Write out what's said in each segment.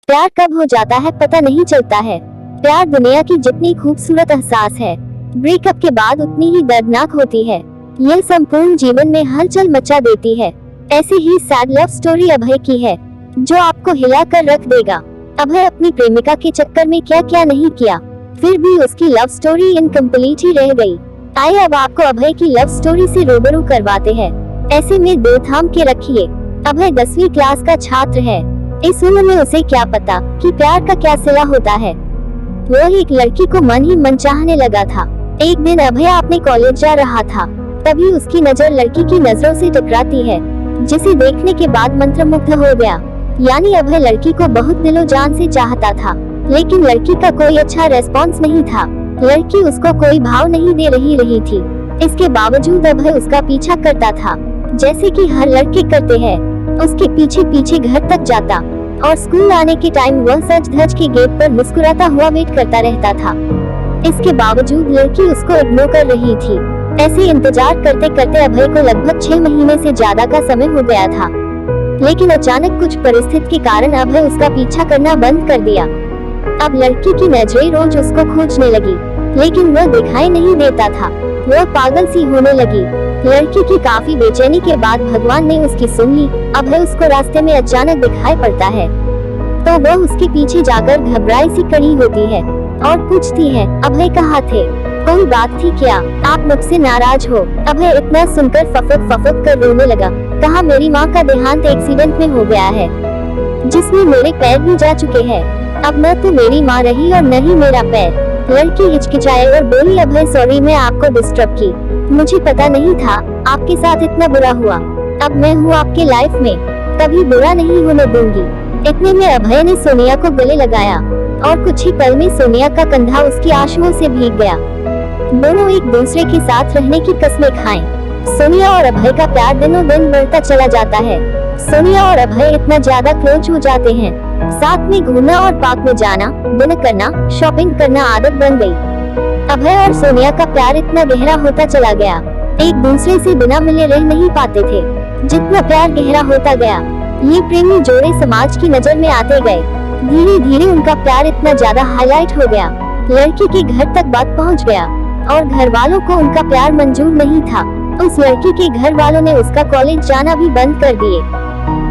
प्यार कब हो जाता है पता नहीं चलता है। प्यार दुनिया की जितनी खूबसूरत एहसास है, ब्रेकअप के बाद उतनी ही दर्दनाक होती है। यह संपूर्ण जीवन में हलचल मचा देती है। ऐसी ही सैड लव स्टोरी अभय की है, जो आपको हिला कर रख देगा। अभय अपनी प्रेमिका के चक्कर में क्या क्या नहीं किया, फिर भी उसकी लव स्टोरी इनकम्प्लीट ही रह गई। आइए अब आपको अभय की लव स्टोरी से रूबरू करवाते हैं। ऐसे में दिल थाम के रखिए। अभय 10वीं क्लास का छात्र है। इस उम्र में उसे क्या पता कि प्यार का क्या सिला होता है। वो एक लड़की को मन ही मन चाहने लगा था। एक दिन अभय अपने कॉलेज जा रहा था, तभी उसकी नजर लड़की की नजरों से टकराती है, जिसे देखने के बाद मंत्रमुग्ध हो गया। यानी अभय लड़की को बहुत दिलो जान से चाहता था, लेकिन लड़की का कोई अच्छा रेस्पॉन्स नहीं था। लड़की उसको कोई भाव नहीं दे रही थी। इसके बावजूद अभय उसका पीछा करता था, जैसे कि हर लड़के करते हैं। उसके पीछे पीछे घर तक जाता और स्कूल आने के टाइम वह सज धज के गेट पर मुस्कुराता हुआ वेट करता रहता था। इसके बावजूद लड़की उसको इग्नोर कर रही थी। ऐसे इंतजार करते करते अभय को लगभग 6 महीने से ज्यादा का समय हो गया था। लेकिन अचानक कुछ परिस्थिति के कारण अभय उसका पीछा करना बंद कर दिया। अब लड़की की नजरें रोज उसको खोजने लगी, लेकिन वह दिखाई नहीं देता था। वह पागल सी होने लगी। लड़की की काफी बेचैनी के बाद भगवान ने उसकी सुन ली। अभय उसको रास्ते में अचानक दिखाई पड़ता है, तो वह उसके पीछे जाकर घबराई सी खड़ी होती है और पूछती है, अभय कहाँ थे? कोई बात थी क्या? आप मुझसे नाराज हो? अभय इतना सुनकर फफक कर रोने लगा। कहा, मेरी माँ का देहांत एक्सीडेंट में हो गया है, जिसमें मेरे पैर भी जा चुके हैं। अब न तो मेरी माँ रही और न ही मेरा पैर। लड़की हिचकिचाए और बोली, अभय सॉरी, मैं आपको डिस्टर्ब की। मुझे पता नहीं था आपके साथ इतना बुरा हुआ। अब मैं हूँ आपके लाइफ में, कभी बुरा नहीं होने दूंगी। इतने में अभय ने सोनिया को गले लगाया और कुछ ही पल में सोनिया का कंधा उसकी आंसुओं से भीग गया। दोनों एक दूसरे के साथ रहने की कस्में खाएं। सोनिया और अभय का प्यार दिनों दिन बढ़ता चला जाता है। सोनिया और अभय इतना ज्यादा क्लोज हो जाते हैं, साथ में घूमना और पार्क में जाना, डिनर करना, शॉपिंग करना आदत बन गई। अभय और सोनिया का प्यार इतना गहरा होता चला गया, एक दूसरे से बिना मिले रह नहीं पाते थे। जितना प्यार गहरा होता गया, ये प्रेमी जोड़े समाज की नजर में आते गए। धीरे धीरे उनका प्यार इतना ज्यादा हाईलाइट हो गया, लड़की के घर तक बात पहुंच गया और घर वालों को उनका प्यार मंजूर नहीं था। उस लड़की के घर वालों ने उसका कॉलेज जाना भी बंद कर दिए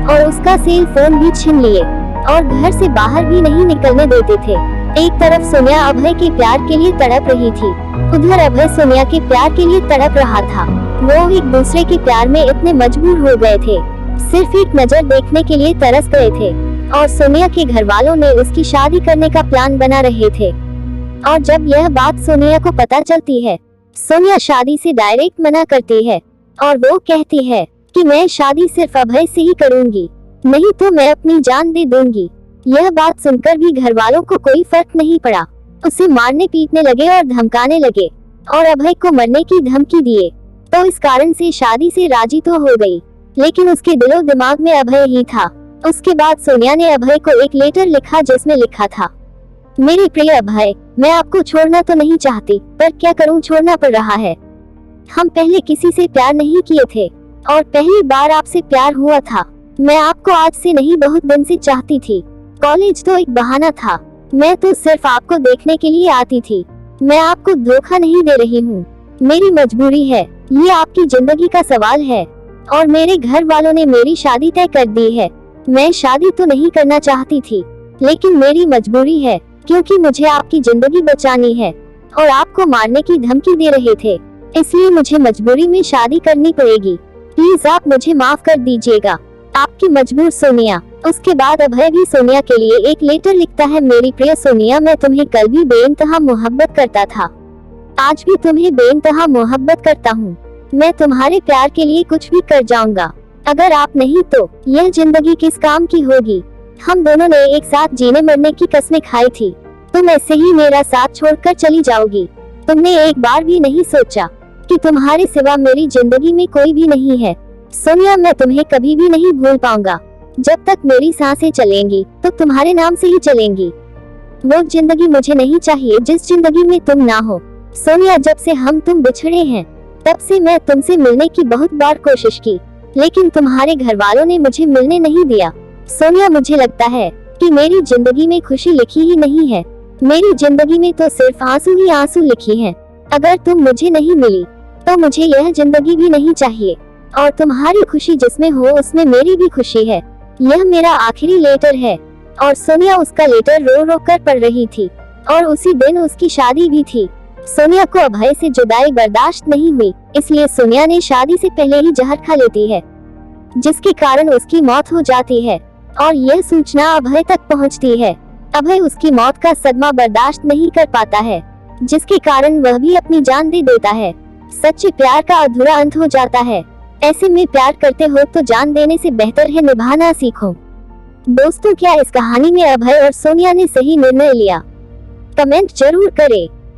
और उसका सेल फोन भी छीन लिए और घर से बाहर भी नहीं निकलने देते थे। एक तरफ सोनिया अभय के प्यार के लिए तड़प रही थी, उधर अभय सोनिया के प्यार के लिए तड़प रहा था। वो एक दूसरे के प्यार में इतने मजबूर हो गए थे, सिर्फ एक नजर देखने के लिए तरस गए थे और सोनिया के घर वालों ने उसकी शादी करने का प्लान बना रहे थे। और जब यह बात सोनिया को पता चलती है, सोनिया शादी से डायरेक्ट मना करती है और वो कहती है कि मैं शादी सिर्फ अभय से ही करूंगी, नहीं तो मैं अपनी जान दे दूंगी। यह बात सुनकर भी घर वालों को कोई फर्क नहीं पड़ा। उसे मारने पीटने लगे और धमकाने लगे और अभय को मरने की धमकी दिए। तो इस कारण से शादी से राजी तो हो गई, लेकिन उसके दिलो दिमाग में अभय ही था। उसके बाद सोनिया ने अभय को एक लेटर लिखा, जिसमें लिखा था, मेरे प्रिय अभय, मैं आपको छोड़ना तो नहीं चाहती, पर क्या करूं, छोड़ना पड़ रहा है। हम पहले किसी से प्यार नहीं किए थे और पहली बार आपसे प्यार हुआ था। मैं आपको आज से नहीं, बहुत दिन से चाहती थी। कॉलेज तो एक बहाना था, मैं तो सिर्फ आपको देखने के लिए आती थी। मैं आपको धोखा नहीं दे रही हूँ, मेरी मजबूरी है। ये आपकी जिंदगी का सवाल है और मेरे घर वालों ने मेरी शादी तय कर दी है। मैं शादी तो नहीं करना चाहती थी, लेकिन मेरी मजबूरी है, क्योंकि मुझे आपकी जिंदगी बचानी है और आपको मारने की धमकी दे रहे थे, इसलिए मुझे मजबूरी में शादी करनी पड़ेगी। प्लीज आप मुझे माफ कर दीजिएगा, आपकी मजबूर सोनिया। उसके बाद अभय भी सोनिया के लिए एक लेटर लिखता है, मेरी प्रिय सोनिया, मैं तुम्हें कल भी बेइंतहा मोहब्बत करता था, आज भी तुम्हें बेइंतहा मोहब्बत करता हूँ। मैं तुम्हारे प्यार के लिए कुछ भी कर जाऊंगा। अगर आप नहीं तो यह जिंदगी किस काम की होगी। हम दोनों ने एक साथ जीने मरने की कस्में खाई थी, तुम ऐसे ही मेरा साथ छोड़कर चली जाओगी। तुमने एक बार भी नहीं सोचा कि तुम्हारे सिवा मेरी जिंदगी में कोई भी नहीं है। सोनिया, मैं तुम्हें कभी भी नहीं भूल पाऊंगा। जब तक मेरी सांसें चलेंगी तो तुम्हारे नाम से ही चलेंगी। वो जिंदगी मुझे नहीं चाहिए जिस जिंदगी में तुम ना हो। सोनिया, जब से हम तुम बिछड़े हैं, तब से मैं तुमसे मिलने की बहुत बार कोशिश की, लेकिन तुम्हारे घर वालों ने मुझे मिलने नहीं दिया। सोनिया, मुझे लगता है कि मेरी जिंदगी में खुशी लिखी ही नहीं है। मेरी जिंदगी में तो सिर्फ आंसू ही आंसू लिखी हैं। अगर तुम मुझे नहीं मिली तो मुझे यह जिंदगी भी नहीं चाहिए। और तुम्हारी खुशी जिसमें हो उसमें मेरी भी खुशी है। यह मेरा आखिरी लेटर है। और सोनिया उसका लेटर रो रो कर पढ़ रही थी। और उसी दिन उसकी शादी भी थी। सोनिया को अभय से जुदाई बर्दाश्त नहीं हुई, इसलिए सोनिया ने शादी से पहले ही जहर खा लेती है, जिसके कारण उसकी मौत हो जाती है। और यह सूचना अभय तक पहुंचती है। अभय उसकी मौत का सदमा बर्दाश्त नहीं कर पाता है, जिसके कारण वह भी अपनी जान दे देता है। सच्चे प्यार का अधूरा अंत हो जाता है। ऐसे में प्यार करते हो तो जान देने से बेहतर है निभाना सीखो। दोस्तों, क्या इस कहानी में अभय और सोनिया ने सही निर्णय लिया? कमेंट जरूर करें।